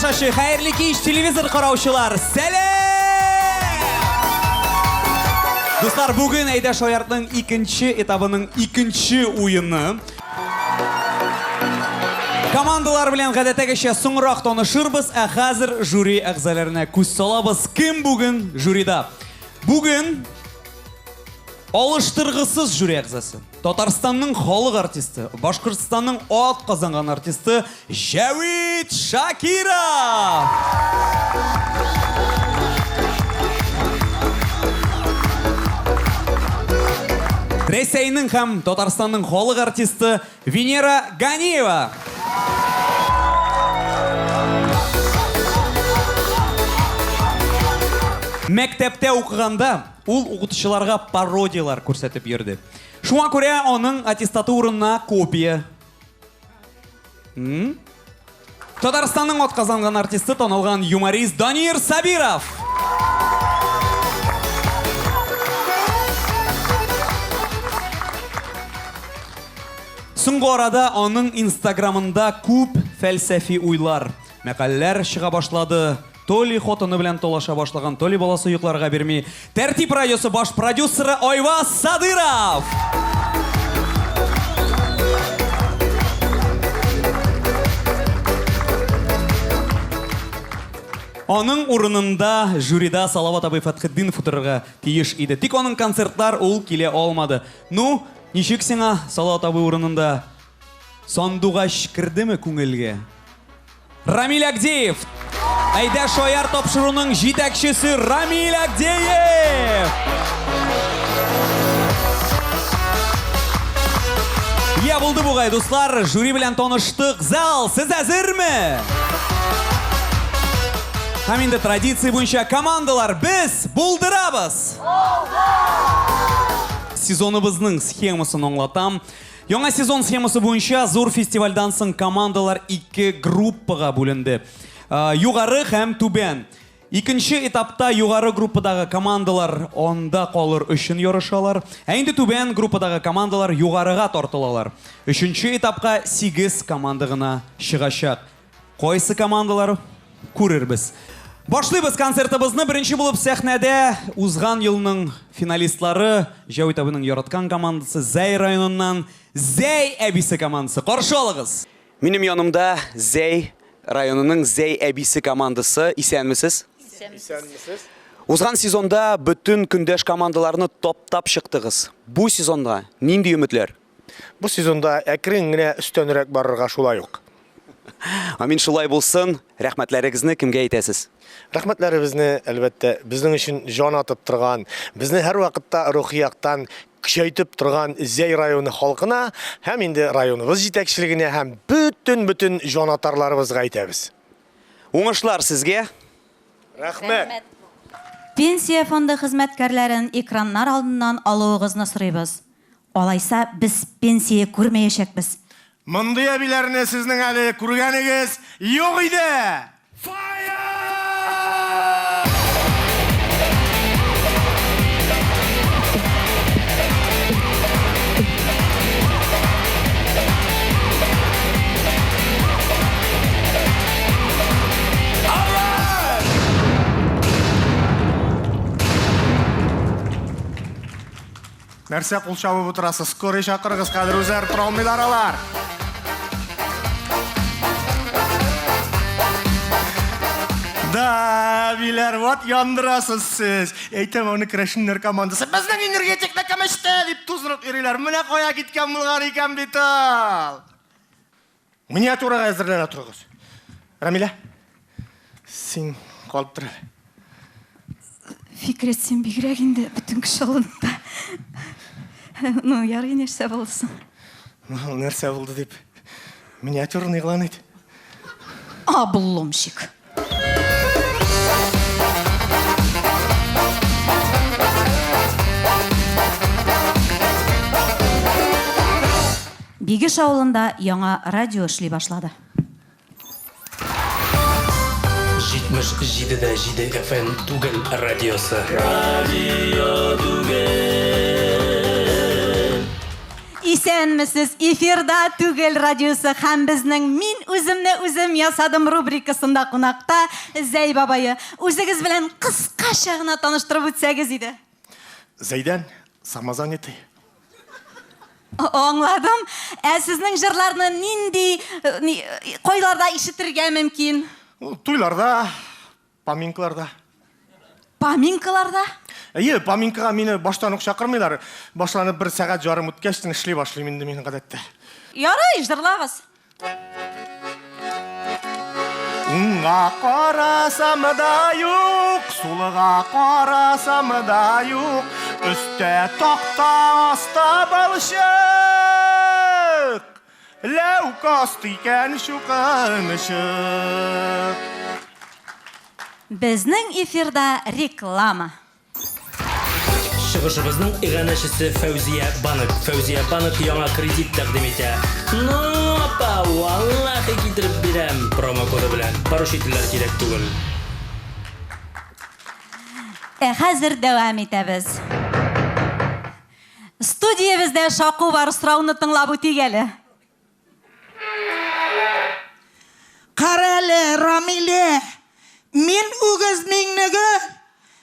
тамашашы, хайырлы кеш телевизор караучылар. Сәлем! Достар, бүгін Айдаш Оярдың икенче этабының икенче уйыны. Командалар белән гадәттәгечә соңрак танышырбыз, ә хәзер жюри әгъзаларына күз салабыз. Кем бүген жюрида? Бүген алыштыргысыз жюри әгъзасы. Татарстанның халық артисты, Башкортстанның ат казанган артисты Жәвит Шакиров. Ресейнің һәм Татарстанның халық артисты Венера Ганиева. Мәктәптә укыганда ул укытучыларга пародиялар күрсәтеп йөрде. Шуңа күрә аның аттестаты урынына копия. Татарстанның ат казанган артисты танылган юморист Данир Сабиров. Соңгы арада аның инстаграмында күп фәлсәфи уйлар, мәкаләләр чыга башлады. Толи хотыны белән толаша башлаган, Толи баласы йокларга бирми. Тәртип радиосы баш продюсеры Айваз Садыров. Аның урынында жюрида Салават абый Фатхетдинов утырырга тиеш иде. Тик аның концертлар ул килә алмады. Ну, ничек сиңа Салават абый урынында сандугач кирдеме күңелгә? Рамил Агдеев. Айдаш Ояр тапшыруның җитәкчесе Рамил Агдеев. Я булды бугай, дуслар, жюри белән таныштык. Зал, сез әзерме? Һәм инде традиция буенча командалар без булдырабыз. Сезоныбызның схемасын аңлатам. Яңа сезон схемасы буенча зур фестивальдан соң командалар 2 группага бүленде. Югары һәм түбән. Икенче этапта югары группадагы командалар онда калыр өчен ярышалар. Ә инде түбән группадагы командалар югарыга тартылалар. Өченче этапка 8 команда гына чыгачак. Кайсы командалар күрербез. Башлыйбыз концертыбызны. Беренче булып сәхнәдә узган елның финалистлары Жәвит абыйның яраткан командасы Зәй районыннан Зәй әбисе командасы. Каршы алыгыз. Минем янымда Зәй районының Зәй әбисе командасы. Исәнмесез? Исәнмесез. Узган сезонда бүтән көндәш командаларны топтап чыктыгыз. Бу сезонда нинди өметләр? Бу сезонда әкрен генә өстөнрәк барырга шулай ук. Амин, шулай булсын. Рәхмәтләрегезне кемгә әйтәсез? Рәхмәтләребезне әлбәттә безнең өчен җан атып торган, безне һәр вакытта рухи яктан көчәйтеп торган Зәй районы халкына һәм инде районыбыз җитәкчелегенә һәм бүтән җан атарларыбызга әйтәбез. Уңышлар сезгә. Рәхмәт. Пенсия фонды хезмәткәрләрен экраннар алдыннан алуыгызны сорыйбыз. Алайса без пенсия күрмәячәкбез. Мондый әбиләрне сезнең әле күргәнегез юк иде. Нәрсә кул чабып утырасыз? Скорый чакырыгыз, хәзер үзләр тора алмыйлар алар. Да, биләр, вот яндырасыз сез. Әйтәм, аны крашиннар командасы. Безнең энергетик накамышты дип туздырып йөриләр. Менә кая киткән булган икән бит ул. Миниатюрага әзерләнә торыгыз. Рамиля, син калып тор. Фикрет сен бигрәк инде бүтән кеше алдында. Ну, ярый нәрсә булсын. Нәрсә булды дип миниатюрны игълан ит. Обломщик. Бигеш авылында яңа радио эшли башлады. 77 FM Түгел радиосы. Радио Түгел. Исәнмесез, эфирда түгел радиосы һәм безнең мин үземне үзем ясадым рубрикасында кунакта Зәй бабайы. Үзегез белән кыскача гына таныштырып үтсәгез иде. Зәйдән, самазанеты. Аңладым. Сезнең җырларны нинди кайларда ишетергә мөмкин? Туйларда, поминкаларда. Поминкаларда? Поминкага мине баштан ук чакырмыйлар. Башланып 1 сәгать жарым үткәчтен эшли башлыйм инде мин гадәттә. Ярый, җырлагыз. Уңга карасам да юк, сулыга карасам да юк, өстә такта аста балчык. Ләүкаст икән шуканышык. Безнең эфирда реклама. Чыгышыбызның иганәчесе Фәүзия Банк. Фәүзия Банк яңа кредит тәкъдим итә. Ну, апа, валлахи китереп бирәм промокоды белән. Поручительләр кирәк түгел. Хәзер дәвам итәбез. Студиябездә шаку бар, сорауны тыңлап үтик әле. Карәле, Рамиле, мин үгез миңнеге,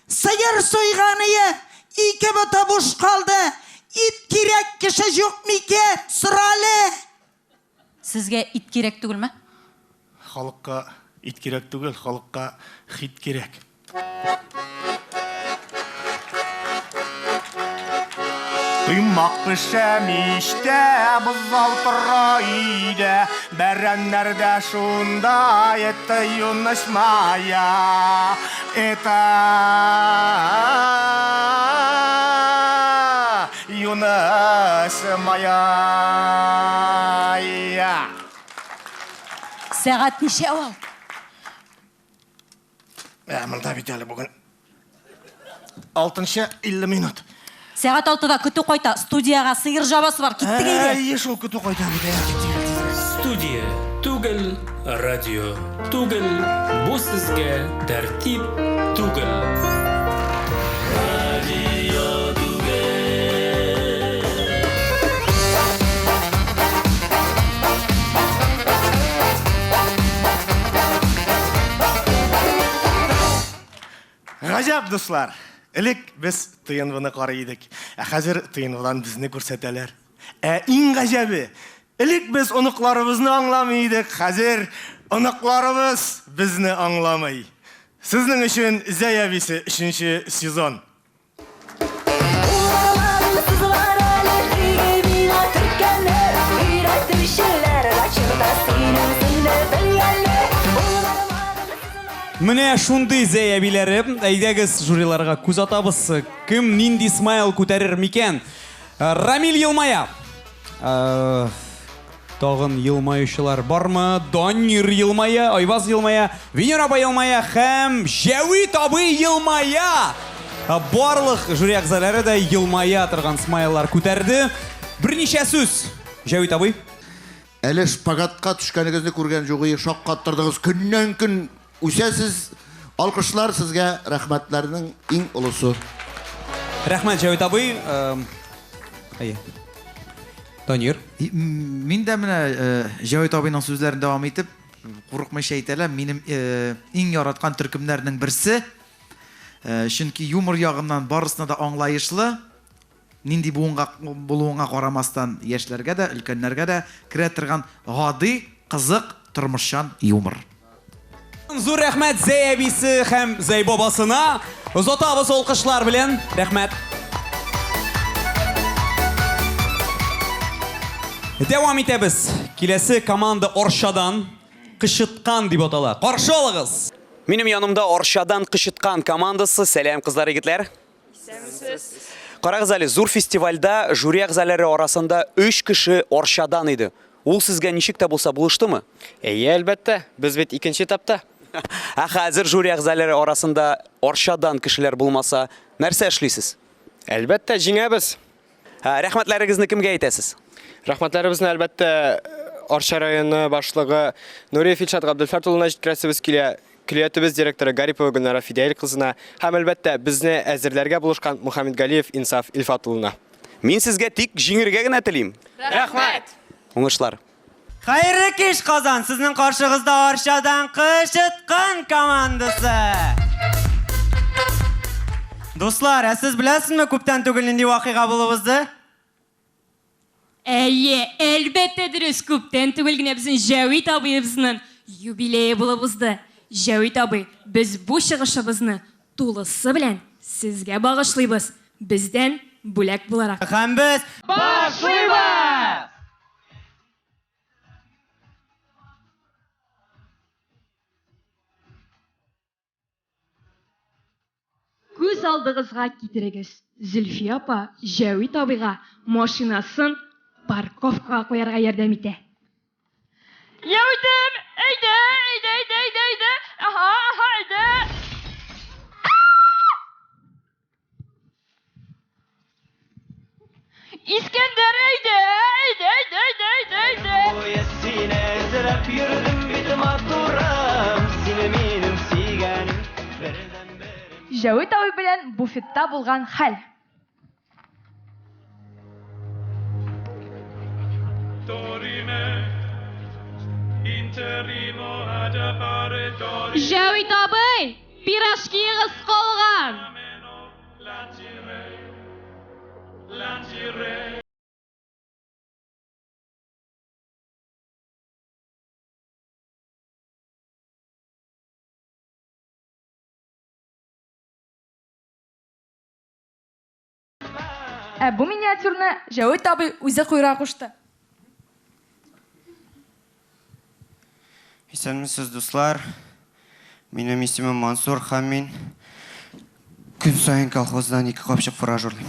сыер суйганые, 2 бота буш калды. Ит кирәк кеше юк микән? Соралы. Сезгә ит кирәк түгелме? Халыкка ит кирәк түгел, халыкка хит кирәк. Туймак пешәм иштә, бызау тора өйдә, бәрәннәр дә шунда, это юность моя, это юность моя. Сәгать ничә ул? Монда бит әле бүген 6:50 минут. Сәгать 6-да көтү кайта. Студияга сыер жабасы бар. Киттек әйдә. Шул көтү кайта бит. Студия түгел, радио түгел, бу сезгә тәртип түгел. Радио түгел. Гаҗәп дуслар. Элек без тыйынвыны карый идек. Хәзер тыйынвыдан безне күрсәтәләр. Иң гаҗәбе, элек без оныкларыбызны аңламый идек, хәзер оныкларыбыз безне аңламый. Сезнең өчен Зәй әбисе 3нче сезон. Менә шундый Зәй әбиләре, әйдәгез жюриларга күз атабыз. Кем нинди смайл күтәрер микән? Рамил елмая. Тагын елмаючылар бармы? Данир елмая, Айваз елмая, Венер апа елмая һәм Җәвит абый елмая. Барлык жюри әгъзалары да елмая торган смайлар күтәрде. Берничә сүз. Җәвит абый. Әле шпагатка төшкәнегезне күргән югы, шаккаттырдыгыз. Көннән-көн үсәсез. Алкышлар сезгә, рәхмәтләрнең иң улысы. Рәхмәт Җәвит абый. Данир. Мин дә менә Җәвит абыйның сүзләрен дәвам итеп, курыкмыйча әйтәләр, минем иң яраткан төркемнәрнең берсе. Чөнки юмор ягыннан барысына да аңлаешлы, нинди булуыңа карамастан яшьләргә дә, өлкәннәргә дә керә торган гади, кызык, тормышчан юмор. Зур рәхмәт Зәй әбисе һәм Зәй бабасына. Озатабыз алкышлар белән. Рәхмәт. Дәвам итәбез. Киләсе команда Оршадан Кышыткан дип атала. Каршы алыгыз. Минем янымда Оршадан Кышыткан командасы. Сәлам кызлар, егетләр. Карагыз әле, зур фестивальдә жюри әгъзалары арасында 3 кеше Оршадан иде. Ул сезгә ничек тә булса булыштымы? Әлбәттә, без бит 2нче этапта. Хәзер жюри әгъзалары арасында Оршадан кешеләр булмаса, нәрсә эшлисез? Әлбәттә, җиңәбез. Рәхмәтләрегезне кемгә әйтәсез? Рәхмәтләребезне әлбәттә Орша районы башлыгы Нуриев Илшат Габделфәт улына җиткерәсебез килә. Клиятыбыз директоры Гарипова Гөлнара Фидәйл кызына һәм әлбәттә безне әзерләргә булышкан Мөхәммәд Галиев Инсаф Илфат улына. Мин сезгә тик җиңергә генә телим. Рәхмәт. Уңышлар. Хайырлы кеш Казан, сезнең каршыгызда Арчадан Кычыткан командасы. Дуслар, сез беләсезме күптән түгел нинди вакыйга булыбызды? Әйе, әлбәттә дөрес, күптән түгел генә безнең Җавит абыебызның юбилее булыбызды. Җавит абый, без бу чыгышыбызны тулысы белән сезгә багышлыйбыз. Бездән бүләк буларак. Һәм без башлыйбыз! Күз алдыгызга китерегез. Зөлфия апа Җавит абыйга машинасын парковкага куярга ярдәм итә. Яудым! Әйдә! Аха, әйдә! İskender әйдә! Җавит абый белән буфетта булган хәл. Җавит абый, пирожкигыз калган. Бу миниатюрны Җавит абый үзе куйра кушты. Исәнмесез, дуслар. Минем исемем Мансур һәм мин көн сайын колхоздан 2 капчык фураж урлыйм.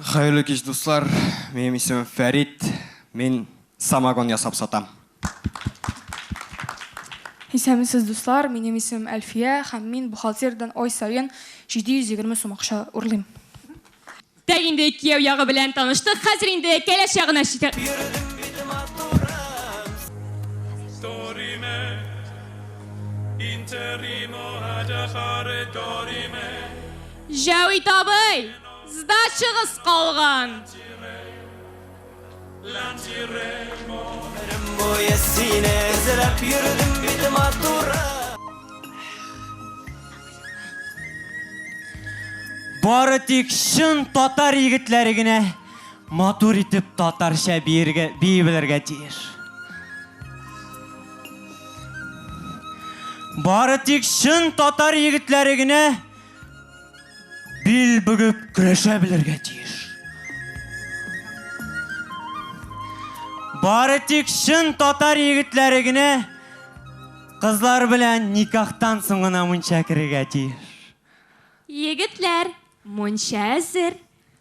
Хәерле кич, дуслар. Минем исемем Фәрит. Мин самогон ясап сатам. Исәнмесез, дуслар. Минем исемем Әлфия һәм мин бухгалтердан ай сайын 720 сум акча урлыйм. Тәг инде кияү ягы белән таныштык. Хәзер инде кәләш ягына читә. Җавит абый, сдачагыз калган. Бары тик шын татар егетләре генә матур итеп татарча бии белергә тиеш. Бары тик шын татар егетләре генә бил бүгеп көрәшә белергә тиеш. Бары тик шын татар егетләре генә кызлар белән никахтан соң гына мунча керергә тиеш. Егетләр, мунча әзер.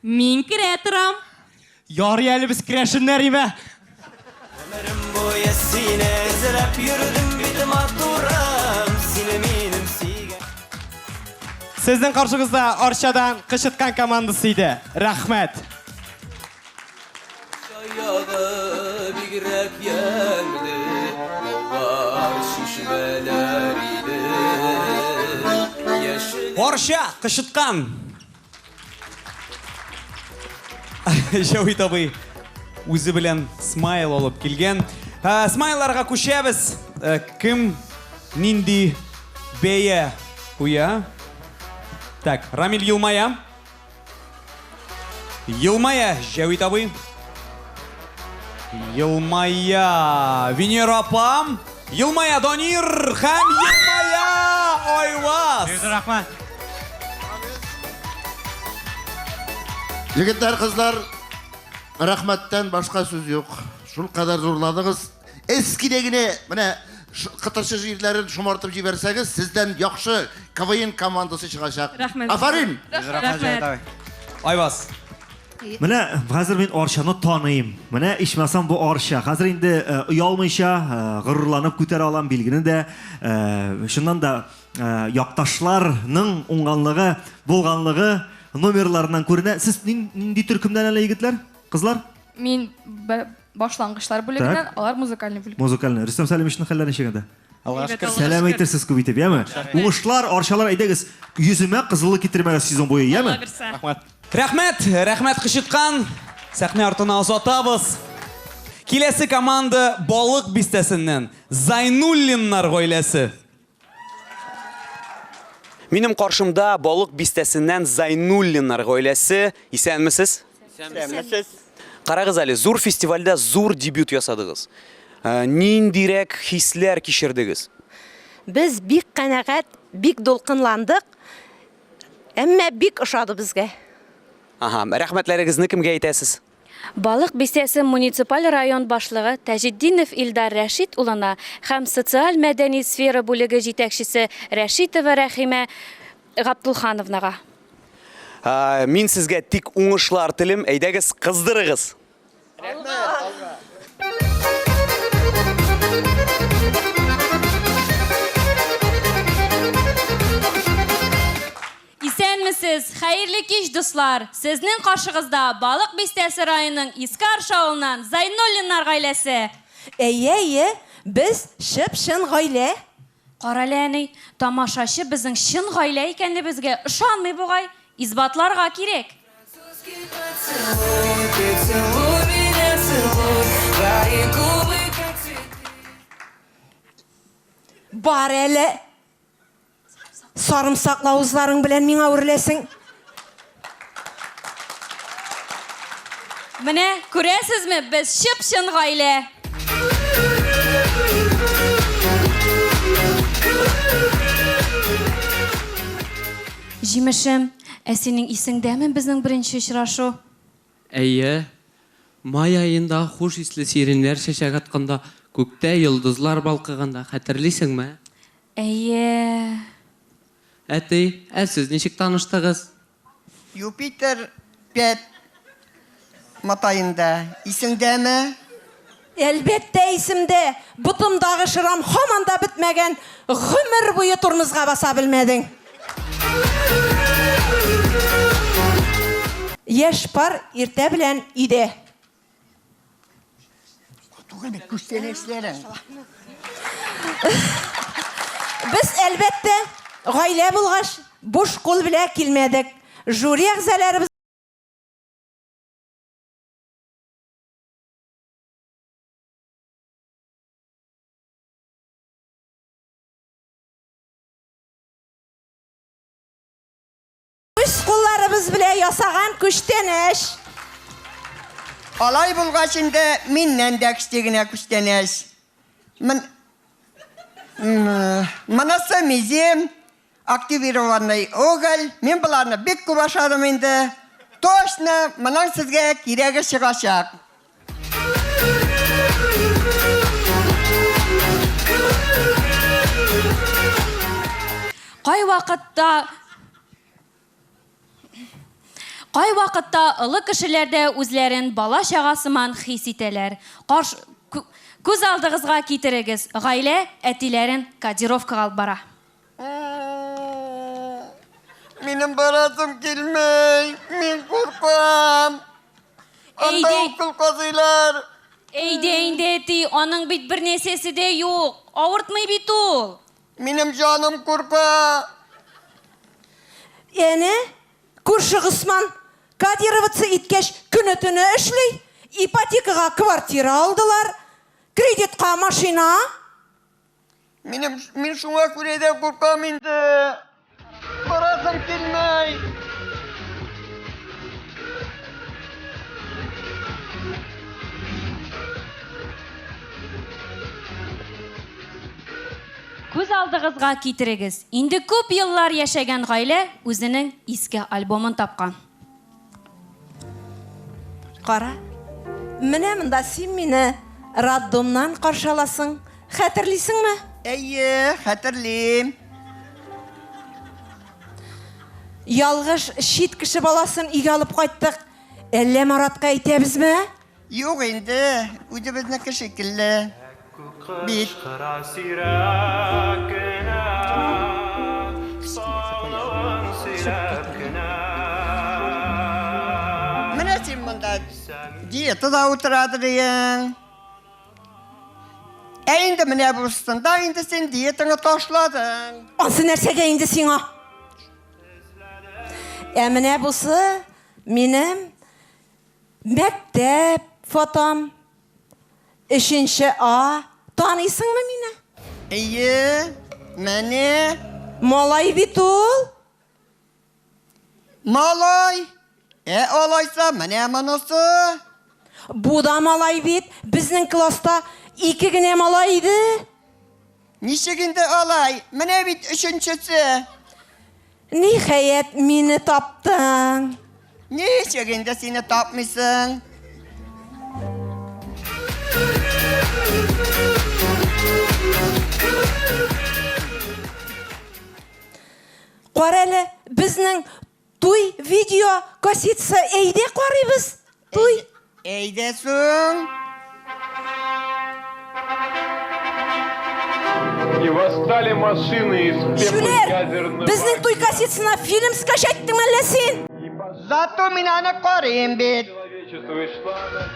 Мин керә торам. Ярый әле без керәшеннәр име. Сезнең каршыгызда Арчадан Кычыткан командасы иде. Рәхмәт. Арча, Кычыткан. Җавит абый үзе белән смайл алып килгән. Смайларга күчәбез. Кем нинди бәя куя? Так, Рамил елмая. Елмая, Җавит абый. Елмая, Венера апам. Елмая, Донир һәм елмая, Айваз. Рәхмәт. Егетләр, кызлар, рәхмәттән башка сүз юк. Шул кадәр зурладыгыз. Эскидәгенә менә кытырчы җирләрен шомартып җибәрсәгез, сездән яхшы КВН командасы чыгачак. Рәхмәт. Афарин. Рәхмәт. Айваз. Менә хәзер мин Арчаны таныйм. Менә ичмасам бу Арча. Хәзер инде уялмыйча, горурланып күтәрә алам билгене дә. Шуннан да якташларның уңганлыгы, булганлыгы номерларыннан күренә. Сез нинди төркемдән әле егетләр? Кызлар? Мин башлангычлар бүлегеннән, алар музыкальный бүлек. Музыкальный. Рөстәм Сәлимовичның хәлләре ничек инде? Сәлам әйтерсез күп итеп, яме? Уңышлар, арчалар әйдәгез. Йөземә кызыллык китермәгез сезон буе, яме? Рәхмәт Кышыткан. Сәхнә артына озатабыз. Киләсе команда Балык бистәсеннән Зайнуллиннар гаиләсе. Минем каршымда Балык бистәсеннән Зайнуллиннар гаиләсе. Исәнмесез? Исәнмесез. Карагыз әле, зур фестивальдә зур дебют ясадыгыз. Ниндирәк хисләр кичердегез? Без бик канәгать, бик дулкынландык. Әмма бик ошады безгә. Рәхмәтләрегезне кемгә әйтәсез? Балык бистәсе муниципаль район башлыгы Тәҗетдинов Илдар Рәшит улына һәм социаль мәдәни сфера бүлеге җитәкчесе Рәшитова Рәхимә Габдулхановнага. Мин сезгә тик уңышлар телим, әйдәгез кыздырыгыз. Исәнмесез, хәерле кич дуслар. Сезнең каршыгызда Балык бистәсе районының Искар шавыннан Зайнуллиннар гаиләсе. Әйе, без шып-шын гаилә. Караләни, тамашачы безнең чын гаилә икәнлегебезгә ышанмый бугай. Избатларга кирәк. Бар әле. Сарымсаклы авызларың белән миңа үрләсең. Менә күрәсезме, без чып-чын гаилә. Җимешем, синең исеңдәме безнең беренче очрашу? Әйе. Май айында хуш исле сиреннәр чәчәк атканда, күктә йолдызлар балкыганда, хәтерлисеңме? Әйе. Әти, сез ничек таныштыгыз? Юпитер 5 матайында. Исеңдәме? Әлбәттә исемдә. Бутымдагы шырам һаман да бетмәгән. Гомер буе турмызга баса белмәдең. Яшь пар иртә белән иде. Без әлбәттә гаилә булгач, буш кул белән килмәдек. Жюри әгъзаларыбыз кулларыбыз белән ясаган күчтәнәш. Алай булгач инде миннән дә кичтегенә күчтәнәш. Монысы мизем активированный уголь. Мин буларны бик күп ашадым инде. Точно моның сезгә кирәге чыгачак. Кай вакытта олы кешеләрдә үзләрен бала чагасыман хис итәләр. Күз алдыгызга китерегез. Гаилә әтиләрен кодировкага алып бара. Минем барасым килмәй. Мин куркам. Анда укол казыйлар. Әйдә инде әти, аның бит бер нәрсәсе дә юк. Авыртмый бит ул. Минем җаным курка. Әне, күрше Госман кодироваться иткәч көне-төне эшли. Ипотекага квартира алдылар. Кредитка машина. Мин шуңа күрә дә куркам инде. Барасым килмәй. Күз алдыгызга китерегез. Инде күп еллар яшәгән гаилә үзенең иске альбомын тапкан. Кара. Менә монда син мине роддомнан каршыласың. Хәтерлисеңме? Әйе, хәтерлим. Ялгыш чит кеше баласын өйгә алып кайттык. Әллә Маратка әйтәбезме? Юк инде, үзебезнеке шикелле. Бит. Менә син монда диетада утырадыр икән. Endi mine burasında indi sen diyetini taşladın. Ansı нәрсәгә инде сиңа? Менә бусы минем мәктәп фотом. 3 А. Таныйсыңмы мине? İyi, mene. Малай бит ул. Malay. Olaysa mene manası. Бу да малай бит. Безнең класста 2 генә малай иде. Ничегinde olay? Mene bit 3-nчесе. Ниһаять мине таптың. Nичегinde seni tapmışsın? Карәле, безнең туй видео кассетасы әйдә карыйбыз. Туй. Әйдәсең. И восстали машины из пепла ядерного... Безнең туй кассетасына фильм скачаттың әллә син? Зато мин аны карыйм бит. Человечество и шла...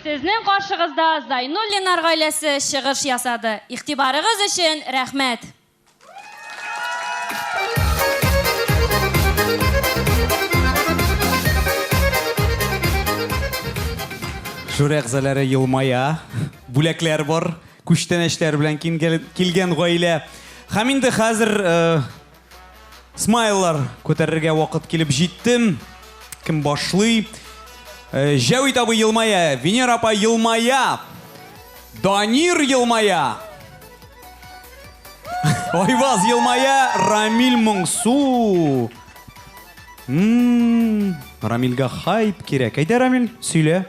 Сезнең каршыгызда Зайнуллиннар гаиләсе чыгыш ясады. Игътибарыгыз өчен рәхмәт. Журәгъзәләре елмая, бүләкләр бар, күчтәнәчләр белән килгән гаилә. Һәм инде хәзер смайлар күтәрергә вакыт килеп җитте. Кем башлый? Җәвит абый елмая, Венера апа елмая, Данир елмая, Айваз елмая, Рамил моңсу. Рамилгә хайп кирәк. Әйдә, Рамил, сөйлә.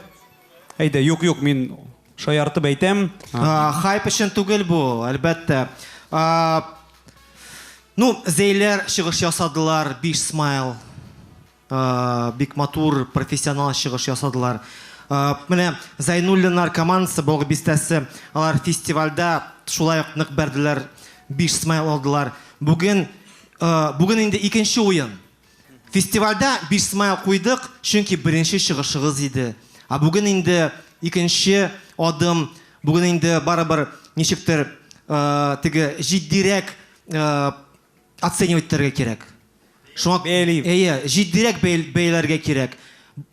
Әйдә, юк, мин шаяртып әйтәм. Хайп өчен түгел бу, әлбәттә. Зәйләр чыгыш ясадылар, 5 смайл. Бик матур, профессионал чыгыш ясадылар. Менә Зайнуллиннар командасы Болгы бистәсе, алар фестивальдә шулай ук нык бәрделәр, 5 смайл алдылар. Бүген инде икенче уен. Фестивальдә 5 смайл куйдык, чөнки беренче чыгышыгыз иде. Бүген инде икенче адым, бүген инде барыбер ничектер теге җитдирәк оценивать итәргә кирәк. Шуңа җитдирәк бәяләргә кирәк.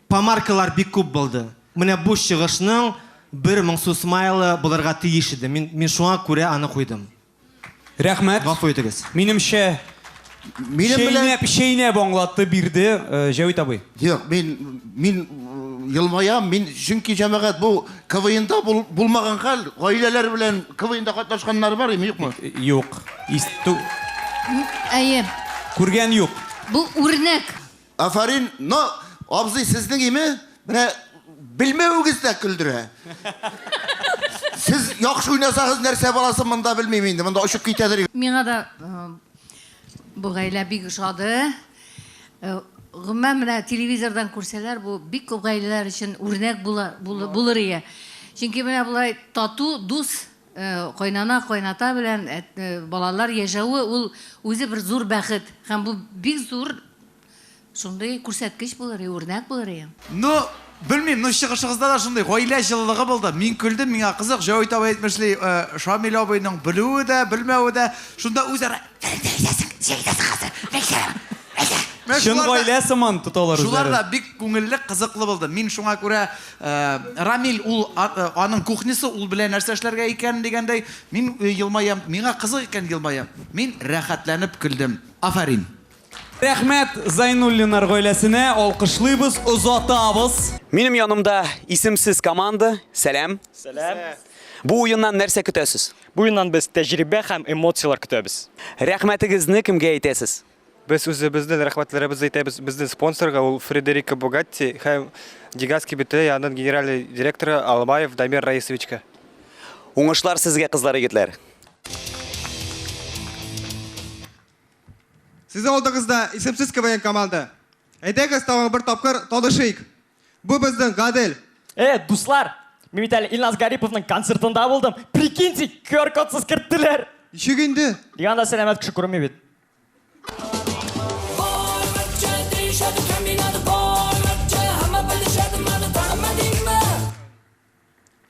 Помаркалар бик күп булды. Менә бу чыгышның 1000 сум смайлы булырга тиеш иде. Мин шуңа күрә аны куйдым. Рәхмәт. Гафу итегез. Минемчә шәйнәп аңлатты бирде Җәвит абый. Юк, мин елмаям, мин чөнки җәмәгать бу КВНда булмаган хәл, гаиләләр белән КВНда катнашканнар бар, юкмы? Юк. Әйе. Күргән юк. Бу үрнәк. Афарин, абзый сезнең име? Менә белмәүегез дә көлдерә. Сез яхшы уйнасагыз нәрсә баласы монда белмим инде. Монда очып китәдер. Миңа да бу гаилә бик ошады. Гомумән менә телевизордан күрсәләр, бу бик күп гаиләләр өчен үрнәк булыр ие. Чөнки менә булай тату, дус, кайнана-кайната белән балалар яшәүе ул үзе бер зур бәхет. Һәм бу бик зур шундый күрсәткеч булыр, үрнәк булыр. Белмим, чыгышыгызда да шундый гаилә җылылыгы булды. Мин күлдем, миңа кызык, Җавит абый әйтмешли, Шамил абыйның белүе дә, белмәве дә, шунда үзара Шун гаилә сыман тоталар үзләре. Шулар да бик күңелле, кызыклы булды. Мин шуңа күрә Рамил ул аның кухнясы, ул белән нәрсә эшләргә икән дигәндәй, мин елмаям, миңа кызык икән елмаям. Мин рәхәтләнеп көлдем. Афарин. Рәхмәт Зайнуллиннар гаиләсенә, алкышлыйбыз, озатабыз. Минем янымда исемсез команда. Сәлам. Бу уеннан нәрсә көтәсез? Бу уеннан без тәҗрибә һәм эмоциялар көтәбез. Рәхмәтегезне кемгә әйтәсез? Без үзебезнең рәхмәтләребезне әйтәбез безнең спонсорга, ул Фредерика Богатти һәм Дигасский БТ яның генеральный директоры Албаев Дамир Раисовичка. Уңышлар сезгә, кызлар, егетләр. Сезнең алдыгызда исемсез КВН команда. Әйдәгез тагын бер тапкыр танышыйк. Бу безнең Гадел. Дуслар, мин бит әле Илназ Гариповның концертында булдым. Прикиньте, QR-кодсыз керттеләр. Ничек инде? Дигәндә сәламәт кеше күренми бит.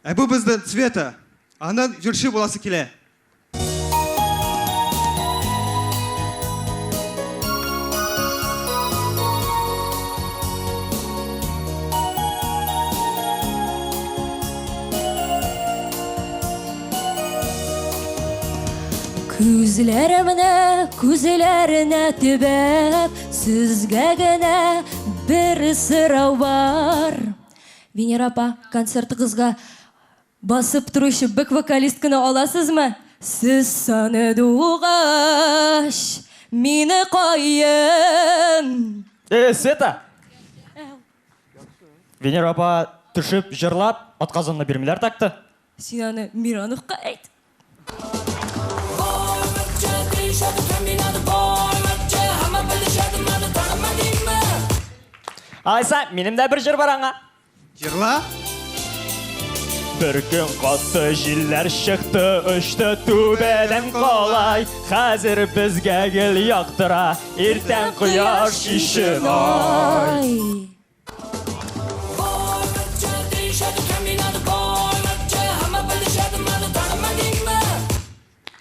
Бу безден Света. Анын жүрші боласы келе. Күзләренә төбәп, сезгә генә бер сорау бар. Венера апа, концертыгызга басып торучы бэк-вокалистканы аласызмы? Сез саны дугач, мине кайын. Света! Венера апа түшіп, жырлап, атқазанына бермелер тақты. Сен аны Мирановқа айт. Айса, менің де бір жыр бар аңа. Жырла? Bir gün қатты жиллер шықты, үшті төбеден қалай. Қазір бізге гел яқтыра, ертең құяш ішін ай.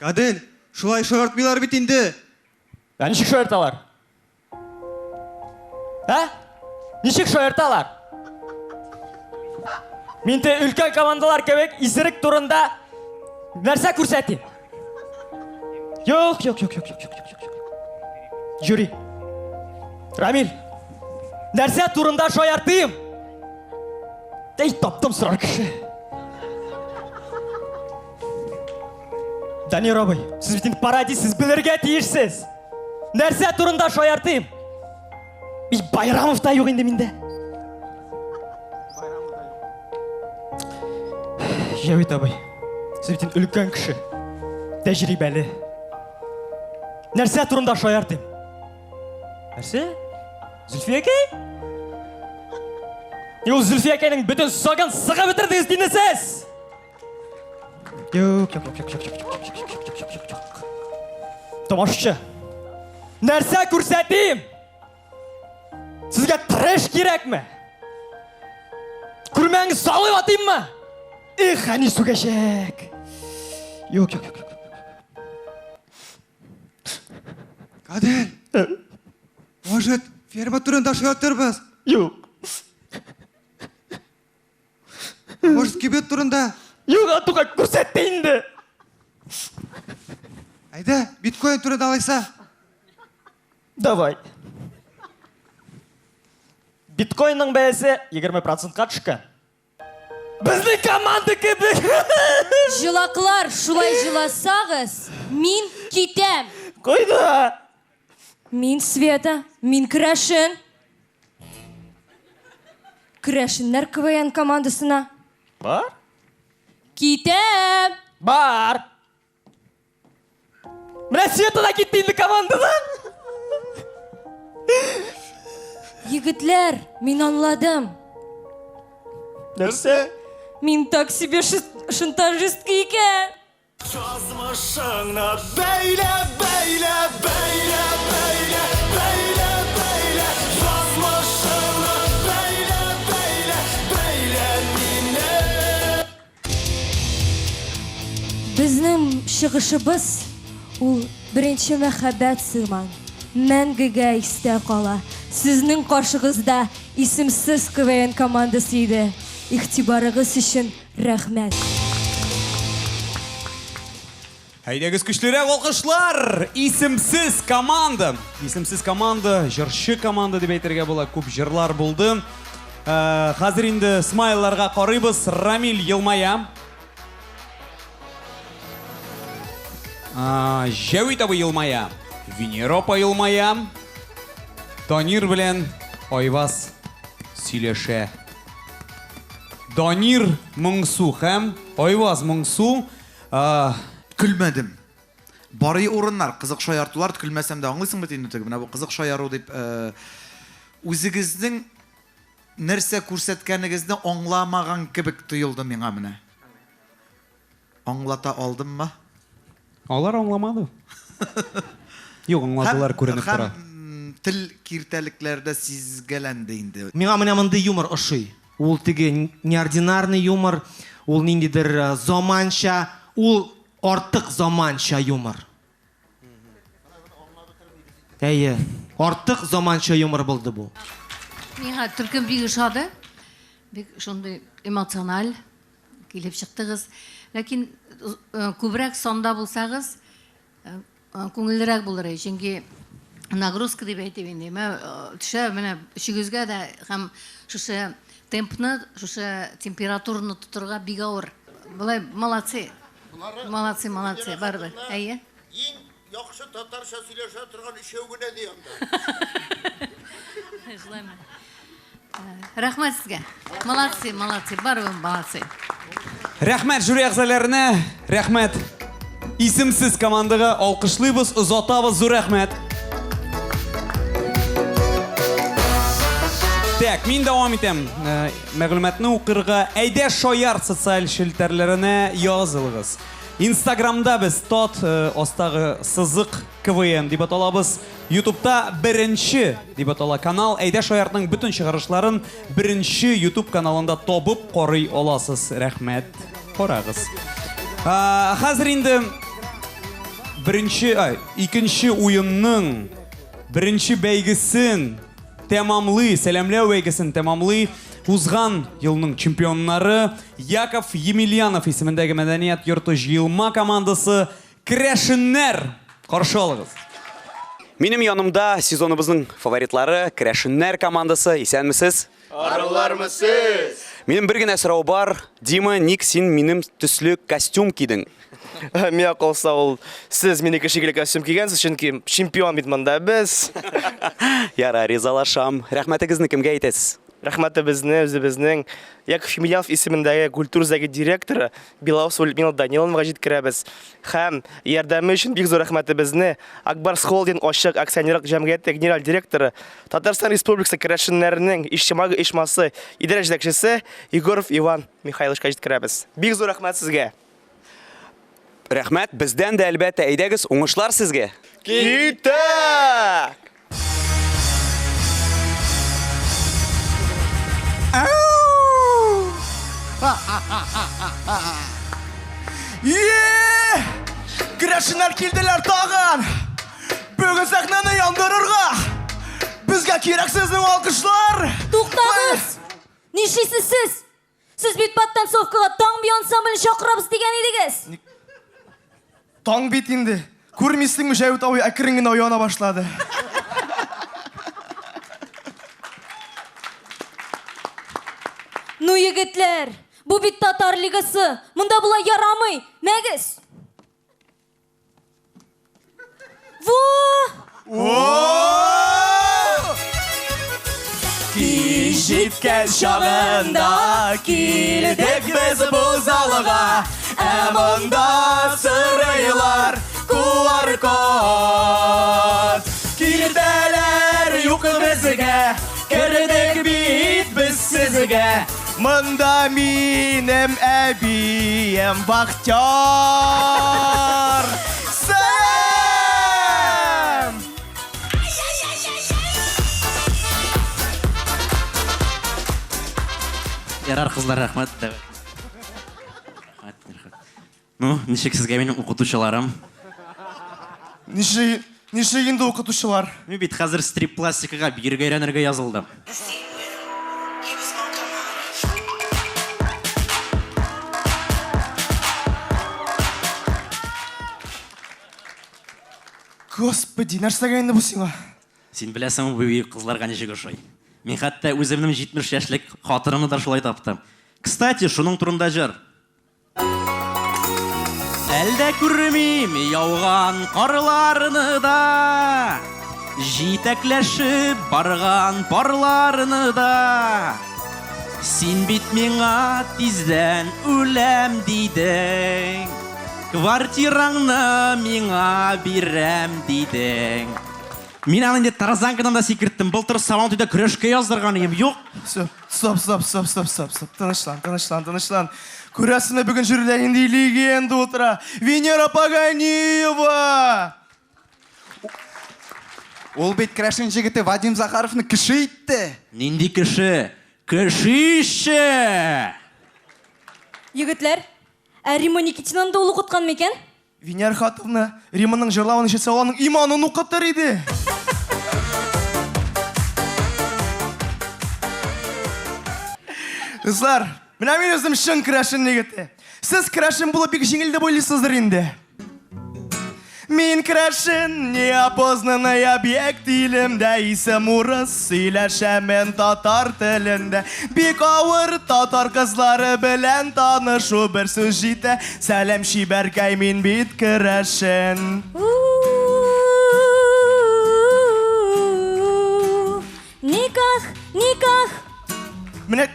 Гадел, шулай шояртмайлар бит инде. Ничек шоярталар? Ничек шоярталар? Менде үлкен командалар кебек исерек турында нәрсә күрсәтим. Yok. Жюри. Рамил. Нәрсә турында шояртыйм? Ей, таптым сұрар кіші. Данир абай, сіз бітін паради, сіз білерге тиішсіз. Нәрсә турында шояртыйм? Байрамов та yok енді менде. Жәуит абай, сіз бітін үлкен кіші, тәжірибәлі. Нәрсә турында шояртыйм? Нәрсә? Зүлфия әкей? Ел Зүлфия әкейнің бүтін соғын сыға бітірдіңіз дейінесіз? Yok. Тамашшы, нәрсә көрсәтейм? Сізге трэш керек ме? Күрмәңіз салып атайым ма? Әні сүгәшек. Yok. Гадел, может, ферма турында шояртырбыз? Yok. Может, кибет турында? Yok, атуға көрсәтті инде. Айда, биткоин турында алайса? Давай. Биткоинның бәйесі 20%-қа түшкен. Біздің команда кебек. Жылақлар, шулай жыласағыз, мин кетем. Қойда? Мин Света, мин Крашын. Крашыннар КВН командасына. Бар? Кетем. Бар. Мына Света да кетті енді командадан. Егітлер, мен анладым. Нәрсе? Мен так себе шантажистка екен. Жазмышыңны бәйле. Жазмышыңны бәйле мине. Біздің шығышыбыз ул бірінші мәхәббәт сыман. Мәңгіге істе қала. Сіздің қаршығызда исімсіз КВН командасы еді. Ихтибарығыз үшін рәхмәт. Әйдәгіз күшлерек алқышлар! Исімсіз команда, жыршы команда деп әйтергә була, көп жырлар болды. Қазір енді смайларға қарайбыз. Рамил елмая. Жәуит абы елмая. Венера апа елмая. Данир белән Айваз сөйләшә. Данир моңсу һәм Айваз моңсу. Күлмәдім. Бары орыннар, қызық шояртулар, күлмәсәм дә аңлайсың бит инде теге. Менә бу қызық шояру дип, үзегезнең нәрсә күрсәткәнегезне аңламаган кебек тоелды миңа менә. Аңлата алдыммы? Алар аңламады. Юк, аңладылар, күренеп тора. Тил киртәлекләрдә сизгәләнде инде. Миңа менә мондай юмор ошый. Ул теге неординарный юмор, ул ниндидер заманча, ул артык заманча юмор. Әйе, артык заманча юмор булды бу. Миңа төркем бик ошады. Бик шундый эмоциональ килеп чыктыгыз. Ләкин күбрәк сонда булсагыз, күңеллерәк булыр. Чөнки нагрузка дип әйтеп инде. Төшә менә өчегезгә дә һәм шушы темпны, шушы температураны тутырга бик авыр. Булай молодцы. Молодцы, молодцы. Барыбер. Әйе. Яхшы татарча сөйләшә торган ишәү генә дигән. Рәхмәт сезгә. Молодцы, молодцы. Барыбер молодцы. Рәхмәт жюри әгъзаларына, рәхмәт. Исемсез командага алкышлыйбыз, озатабыз, зур рәхмәт. Так, мин дәвам итәм. Мәгълүматны укырга әйдә шаяр социаль шелтәрләренә язылыгыз. Инстаграмда без тот астагы сызык КВН дип аталабыз. Ютубта беренче дип атала канал. Әйдә шаяртның бүтән чыгарышларын беренче Ютуб каналында табып карый аласыз. Рәхмәт. Карагыз. Хәзер инде икенче уенның беренче бәйгесен тәмамлый, сәламләү бәйгесен тәмамлый узган елның чемпионнары Яков Емельянов исемендәге мәдәният йорты җыелма командасы Крәшеннәр. Каршы алыгыз. Минем янымда сезоныбызның фаворитлары Крәшеннәр командасы. Исәнмесез? Арылармысыз? Минем бер генә сорау бар. Дима, ник син минем төсле костюм кидең? Миңа калса ул сез минеке шикелле костюм кигәнсез, чөнки чемпион бит монда без. Яра, ризалашам. Рәхмәтегезне кемгә әйтәсез? Рәхмәтебезне үзебезнең Яков Емельянов исемендәге культура үзәге директоры Белаус Людмила Даниловнага җиткерәбез. Һәм ярдәме өчен бик зур рәхмәтебезне Акбарс Холдинг ачык акционерлык җәмгыяте генераль директоры, Татарстан Республикасы Крәшеннәрнең иҗтимагый оешмасы идарә җитәкчесе Егоров Иван Михайловичка җиткерәбез. Бик зур рәхмәт сезгә. Рәхмәт, бездән дә әлбәттә әйдәгез, уңышлар сезгә. Китәк! Крәшеннәр килделәр тагын. Бүген сәхнәне яндырырга. Безгә кирәк сезнең алкышлар. Туктагыз. Нишлисез сез? Сез бит подтанцовкага таң би ансамблен чакырабыз дигән идегез. Таң бит инде. Күрмисеңме, Җәүт абый әкрен генә уяна башлады. Ну, егетләр, бу бит татар лигасы. Монда булай ярамый. Мәгез. Җиткән чагында килдек без бу залга. Ә монда сырыйлар куаркот. Киртәләр юк безгә, кердек бит без сезгә. Монда минем әбием Бахтияр. Сәлам! Ярар, кызлар, рәхмәт. Ну, ничек сезгә минем укытучыларым? Ничек инде укытучылар? Мин бит хәзер стрип пластикага биргә өйрәнергә язылдым. Господи, нәрсәгә инде бу сиңа? Син беләсеңме, бу бөек кызларга ничек ошый? Мин хәтта үземнең 70 яшьлек хатырымны да шулай таптым. Кстати, шуның турында җыр. Әлдә күрмим яуган карларны да, җитәкләшеп барган парларны да. Син бит миңа тиздән үләм дидең, квартираңны миңа бирәм дидең. Мин аны инде Таразанкадан да сикерттем. Былтыр Сабантуйда көрәшкә яздырган идем. Юк. Стоп. Тынычлан. Күрәсеңме, бүген жюридә инде легенда утыра. Венера Паганиева. Ул бит Крәшен җегете Вадим Захаровны кеше итте. Нинди кеше? Кешише! Егітлер, Рима Никитинаны да ұлы құтқан мекен? Венер Хатовна, Риманың жырлауын ішетсе, оның иманын ұқыттыр еді. Қызлар, мына мен өзім шын крашын негеті. Сіз крашын болып бек жеңілді бойлысыздар енді. Мен крашын, неопознанный объект илімді, исім ұрыс, сөйлешемен татар тілінде. Бек ауыр татар қызлары білен танышу бір сөз житі, сәлем шибәркай мен бет крашын. Никах, никах. Міне,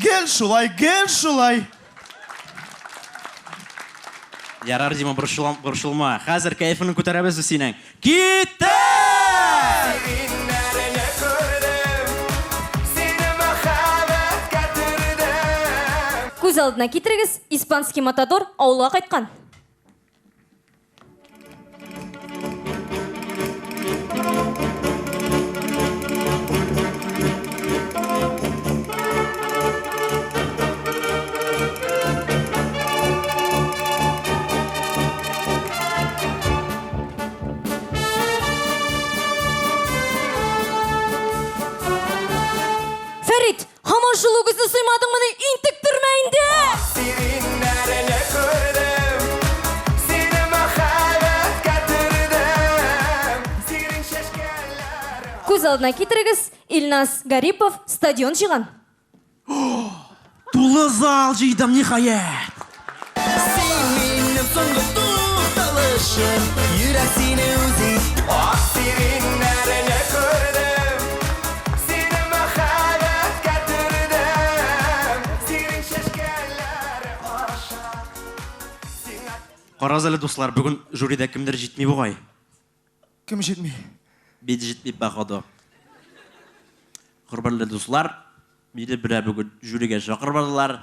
гел шулай. Ярар, Дима, боршылма. Қазір кайфының көтеребіз сенің. Кетті! Көз алдына кетіріңіз, испанский матадор ауылға қайтқан. Фәрит, хаман жылу күзді сыймадың мұны интік түрмейінде! Көз алдына кетіріңіз, Ильнас Гарипов стадион жиған. Тулы зал жидам нихаят. Seninle sonunda tutalışım yüreğini uzit. Ah seninle kırdım, seni mahalet getirdim. Senin şeşkeleri aşağı. Қараз әлі достар, бүгін жюриде кімдер жетмей бұғай? Кім жетмей? Бет жетмей бақыды. Құрбарлы достар, мені бірі бүгін жюриге шақырбадылар.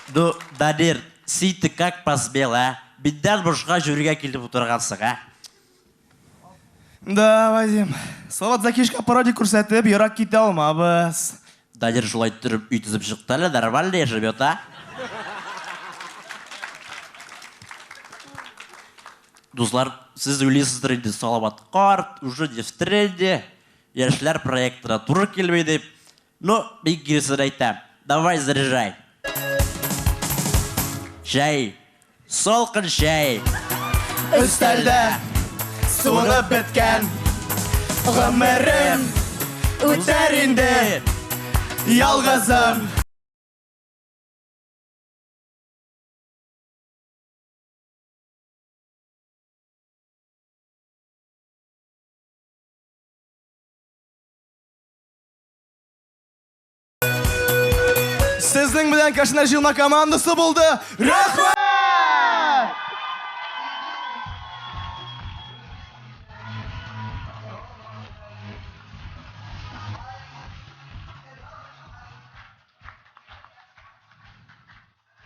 Ду, Дадир, ситі как пасбел, а? Бидден бұршқа жюриге келіп отырғансың, а? Да, Вадим. Салат закишка пароди көрсетіп, ерақ кете алмабыз. Дадир жолай тұрып үйтізіп шықталы, нормальный живет, а? Достар, сіз ойлайсыздар енді салават қарт, уже де в тренде, ершілер проекттыра туры келмейді. Ну, мен келесін айтам, давай заряжай. Шай, солқын шай. Үстелді суынып біткен ғымырым өтер енді ялғызым. Сіздің білен кашына жылма командасы болды. Рахмет!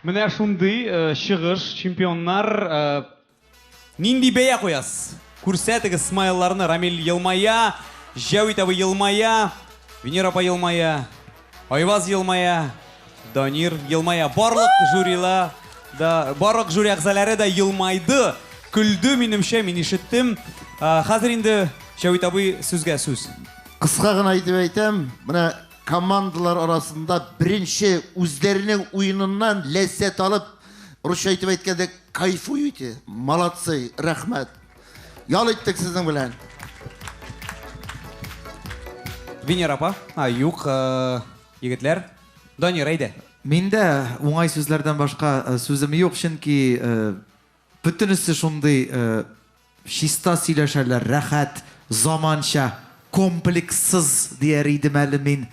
Менә шундый шығыш чемпионнар нинди бәя қоясыз? Күрсәтігіз смайларны. Рамил елмая, Жәуит абы елмая, Венера апа елмая, Айваз елмая, Данир елмая. Барлық жюрила, барлық жюри ағзалары да елмайды. Күлді менімше, мен ишеттім. Қазір енді Жәуит абы сөзге сөз. Қысқа ғана айтып айтам, мына командалар арасында бірінші өздерінің ойынынан ләззат алып, орысша айтып айтканда кайфуете. Молодцы, рахмет. Ял еттік сіздің білән. Венера апа, юқ, егітлер. Данир, әйді. Менде оңай сөздерден башқа сөзім жоқ, чөнки бүтінісі шундай шиста сөйләшәләр, рәхәт, заманша, комплекссыз дияр идем әлі мен.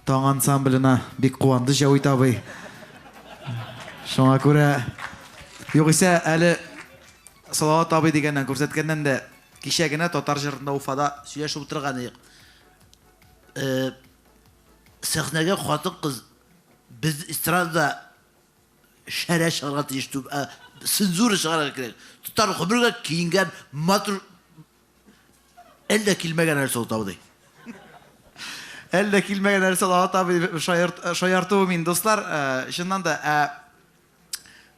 Таң ансамблына бек қуанды Жәуит абай. Шуңа күрә югыйсә әле Салават абай дигәннән күрсәткәннән дә кичә генә татар җырында Уфада сөйләшеп утырган идек. Сәхнәгә хатын кыз biz эстрадада шәрә чыгарга тиеш түп, цензура чыгарга кирәк. Тотар гомергә киенгән матур әллә килмәгән нәрсә ул табыды. Әлде килмәгән нәрсә Алат абый шаяртуы мин дуслар, шуннан да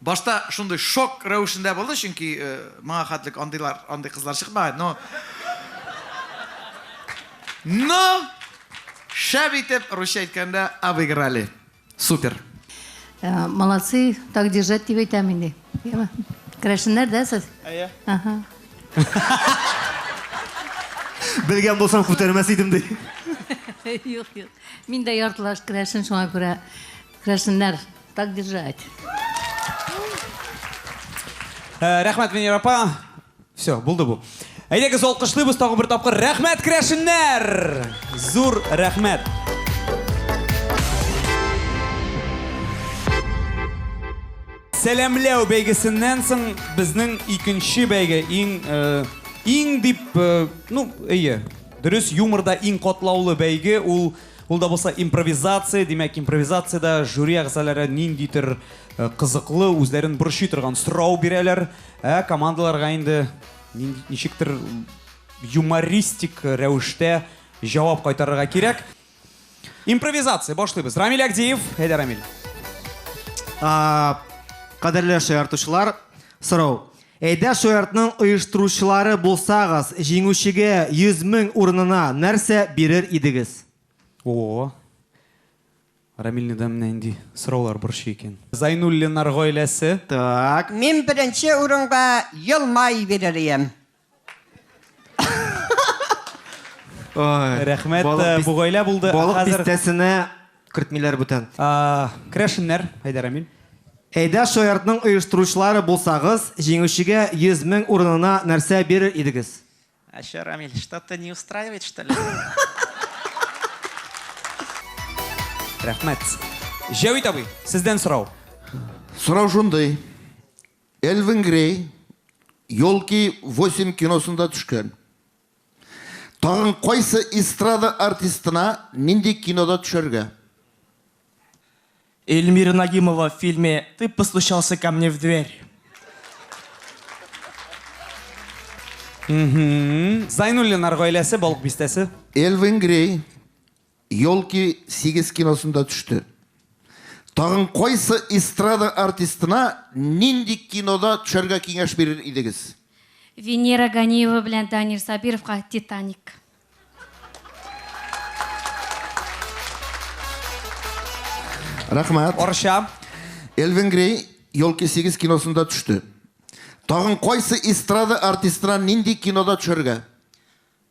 башта шундый шок рәвешендә булды, чөнки моңа хәтлек андый кызлар чыкмаган, но шәп итеп русча әйткәндә обыграли. Супер. Молодцы, так держать дип әйтәм инде. Крашеннәр дә сез? Әйе. Белгән булсам күтәрмәс идем ди. Юк. Мин дә яртылаш крашен, шуңа күрә крашеннәр так держать. Рәхмәт, Венера апа. Все, булды бу. Әйдәгез, алкышлыйбыз тагын бер тапкыр. Рәхмәт, крашеннәр! Зур рәхмәт. Сәламләү бәйгесеннән соң безнең икенче бәйге иң дип, дөрес юморда иң катлаулы бәйге, ул да булса импровизация, димәк импровизациядә жюри әгъзалары ниндидер кызыклы, үзләрен борчый торган сорау бирәләр, командаларга инде ничектер юмористик рәвештә җавап кайтарырга кирәк. Импровизация башлыйбыз. Рамил Агдиев, әйдә Рамил. Кадерле шаяртучылар, сорау. Әйдә шаяртның оештыручылары булсагыз, җиңүчегә 100 000 урынына нәрсә бирер идегез? Рамилнеда менә инде сораулар борчый икән. Зайнуллиннар гаиләсе. Так. Мин беренче урынга елмай биререм. Рәхмәт, бу гаилә булды. Балык пистәсенә кертмиләр бүтән. Крашеннәр, әйдә Рамил. Әйдә шаяртның оештыручылары булсагыз, җиңүчегә 100 000 урынына нәрсә бирер идегез? Рамиль, что-то не устраивает, что ли? Рәхмәт. Җавит абый, сездән сорау. Сорау шундый. Элвин Грей «Елки 8» киносында төшкән. Тагын кайсы эстрада артистына нинди кинода төшәргә? Эльмира Нагимова в фильме «Ты постучался ко мне в дверь». Зайнуллиннар гаиләсе, балык пистәсе. Элвин Грей «Елки 8» киносында төште. Тагын кайсы эстрада артистына нинди кинода төшәргә киңәш бирер идегез? Венера Ганиева белән Данир Сабировка «Титаник». Рахмат. Орша. Элвин Грей «Елки 8» киносында төште. Тагын кайсы эстрада артистына нинди кинода төшәргә?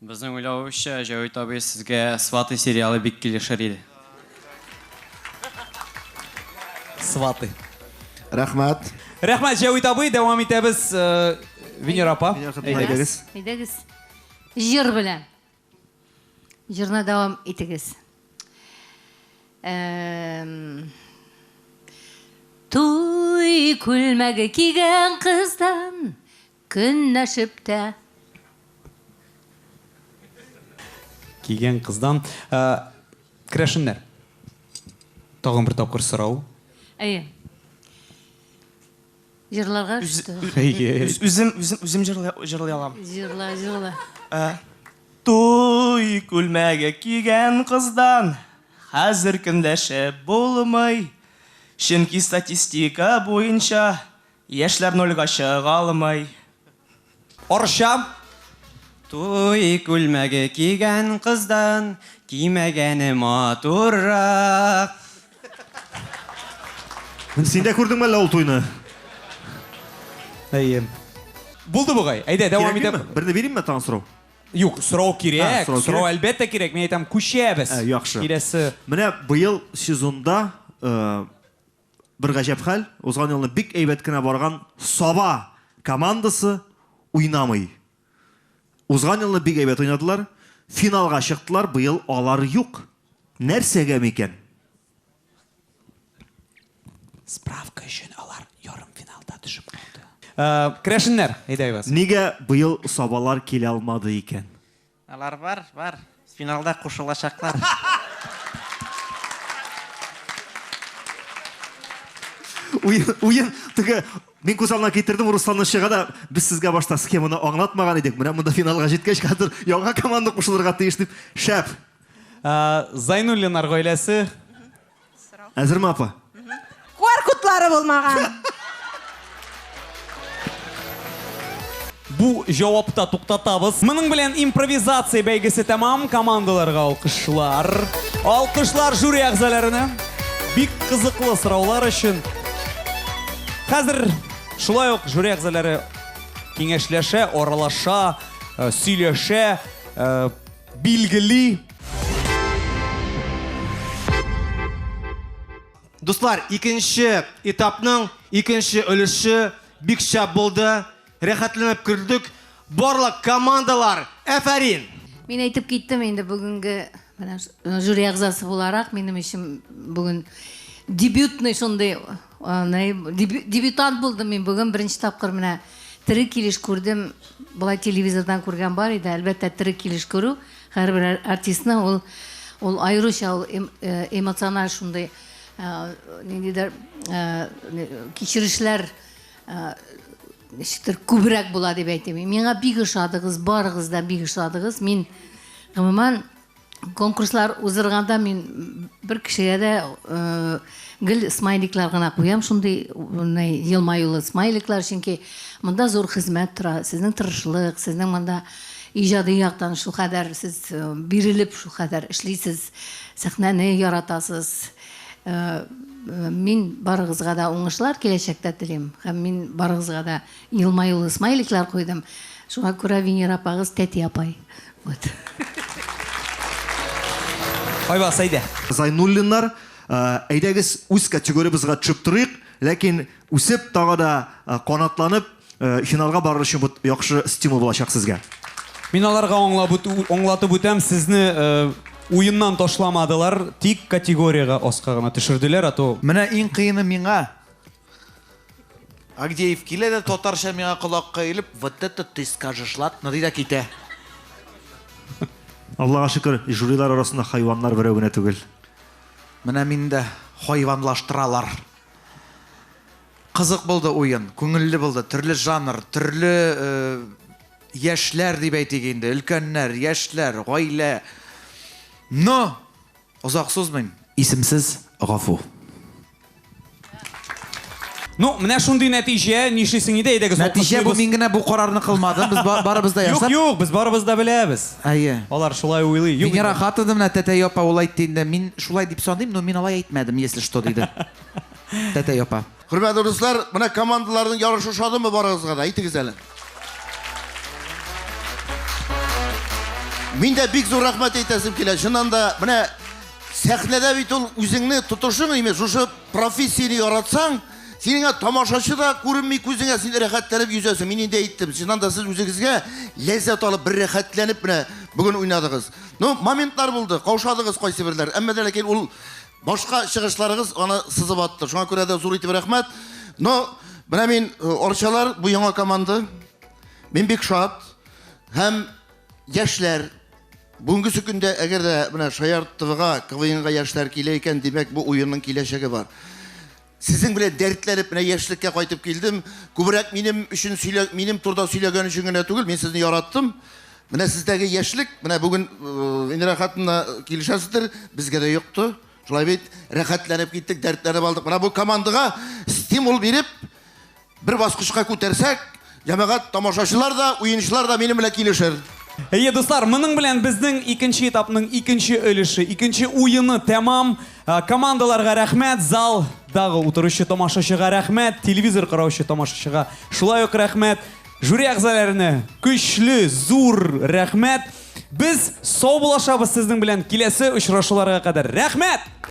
Безнең уйлавыбызча, Җавит абый сезгә «Сваты» сериалы бик килешер иде. Сваты. Рахмат. Рәхмәт, Җавит абый, дәвам итәбез. Венера апа, әйдәгез. Җыр белән. Җырны дәвам итегез. Туй күлмәге кигән кыздан көнләшеп тә. Кигән кыздан. Крашеннәр. Тагын бер тапкыр сорау. Әйе. Җырларга төште. Үзем җырлый алам. Җырла. Туй күлмәге кигән кыздан хәзер көнләшеп булмый. Чөнки статистика буенча яшьләр 0-га чыга алмый. Орша. Туй күлмәге кигән кыздан кимәгәне матуррак. Син дә күрдеңме әллә ул туйны? Әйе. Булды бугай. Әйдә, дәвам итеп. Берне биримме тагын сорау? Юк, сорау кирәк. Сорау әлбәттә кирәк. Мин әйтәм, күчәбез. Яхшы. Кирәсе. Менә быел сезонда бер гаҗәп хәл, узган елны бик әйбәт кенә барган Саба командасы уйнамый. Узган елны бик әйбәт уйнадылар. Финалга чыктылар, быел алар юк. Нәрсәгә микән? Справка өчен алар ярым финалда төшеп калды. Крашеннәр, әйдәгез. Нигә быел Сабалар килә алмады икән? Алар бар. Финалда кушылачаклар. Уен теге мин күз алдына китердем Русланны чыга да без сезгә башта схеманы аңлатмаган идек. Менә монда финалга җиткәч хәзер яңа команда кушылырга тиеш дип шәп. Зайнуллинар гаиләсе. Әзерме апа? Коркутлары булмаган. Бу жауапта туктатабыз. Моның белән импровизация бәйгесе тәмам. Командаларга алкышлар. Алкышлар жюри әгъзаларына. Бик кызыклы сораулар өчен. Хәзер шулай ук жюри әгъзалары киңәшләшә, аралаша, сөйләшә, билгели. Дуслар, икенче этапның икенче өлеше бик шәп булды. Рәхәтләнеп күрдек. Барлык командалар, әфәрин. Мин әйтеп киттем инде бүгенге жюри әгъзасы буларак, минем өчен бүген дебютный шундый дебютант булдым мин бүген беренче тапкыр менә тире килеш күрдем. Булай телевизордан күргән бар иде, әлбәттә тире килеш күрү һәрбер артистның ул айрыша эмоциональ шундый ниндидер кичерешләр ничектер күбрәк була дип әйтәм. Миңа бик ошадыгыз, барыгыз да бик ошадыгыз. Мин гомумән конкурслар узырганда мин бер кешегә дә гел смайликлар гына куям, шундый елмаюлы смайликлар, чөнки монда зур хезмәт тора. Сезнең тырышлык, сезнең монда иҗади яктан шулкадәр сез бирелеп шулкадәр эшлисез, сәхнәне яратасыз. Мин барыгызга да уңышлар киләчәктә телим. Һәм мин барыгызга да елмаюлы смайликлар куйдым. Шуңа күрә Венера апагыз тәти апай. Вот. Айба Сайда. Зайнуллиннар, әйдәгез үз категориябызга төшеп торыйк, ләкин үсеп тагы да канатланып финалга барыр өчен яхшы стимул булачак сезгә. Мин аларга аңлатып үтәм, сезне уеннан ташламадылар, тик категорияга аска гына төшерделәр, ато. Менә иң кыены миңа. Агдеев килә дә татарча миңа колакка килеп, вот это ты скажешь, ладно, диде китә. Аллаһка шөкер, жюрилар арасында хайваннар берәү генә түгел. Менә миндә хайванлаштыралар. Кызык булды уен, күңелле булды, төрле жанр, төрле яшьләр дип әйтик инде, өлкәннәр, яшьләр, гаилә. Но, озак сузмыйм, исемсез Гафу. Ну, менә шундый нәтиҗә, нишлисең иде, әйдәгез. Нәтиҗә бу, мин генә бу карарны кылмадым, без барыбыз да ясап. Юк, без барыбыз да беләбез. Әйе. Алар шулай уйлый. Мин рахат идем, тәтәй апа ул әйтте инде, мин шулай дип сандым, но мин алай әйтмәдем, если что диде. Тәтәй апа. Хөрмәтле дуслар, менә командаларның ярышы шадымы барыгызга да, әйтегез әле. Мин дә бик зур рәхмәт әйтәсем килә. Чыннан да менә сәхнәдә бит ул үзеңне тотышың имеш, шушы профессияны яратсаң, синеңә тамашачы да күренми күзеңә, син рәхәтләнеп йөзәсең. Мин инде әйттем, чыннан да сез үзегезгә ләззәт алып, бер рәхәтләнеп менә бүген уйнадыгыз. Ну, моментлар булды, каушадыгыз кайсы берләр. Әмма дә ләкин ул башка чыгышларыгыз аны сызып атты. Шуңа күрә дә зур итеп рәхмәт. Но менә мин арчалар бу яңа команда. Мин бик шат. Һәм яшьләр бүгенге көндә әгәр дә менә Шаяр ТВ-га, КВН-га яшьләр килә икән, димәк бу уенның киләчәге бар. Сезнең белән дәртләнеп менә яшьлеккә кайтып килдем. Күбрәк минем өчен минем турда сөйләгән өчен генә түгел, мин сезне яраттым. Менә сездәге яшьлек, менә бүген инде рәхәтенә килешәсездер, безгә дә юкты. Шулай бит рәхәтләнеп киттек, дәртләнеп алдык. Менә бу командага стимул биреп, бер баскычка күтәрсәк, җәмәгать тамашачылар да, уенчылар да минем белән килешер. Әйе, дуслар, моның белән безнең икенче этапның икенче өлеше, икенче уены тәмам. Командаларга рәхмәт, залдагы утыручы тамашачыга рәхмәт, телевизор караучы тамашачыга шулай ук рәхмәт, жюри әгъзаларына көчле, зур рәхмәт. Без сау булашабыз сезнең белән киләсе очрашуларга кадәр. Рәхмәт!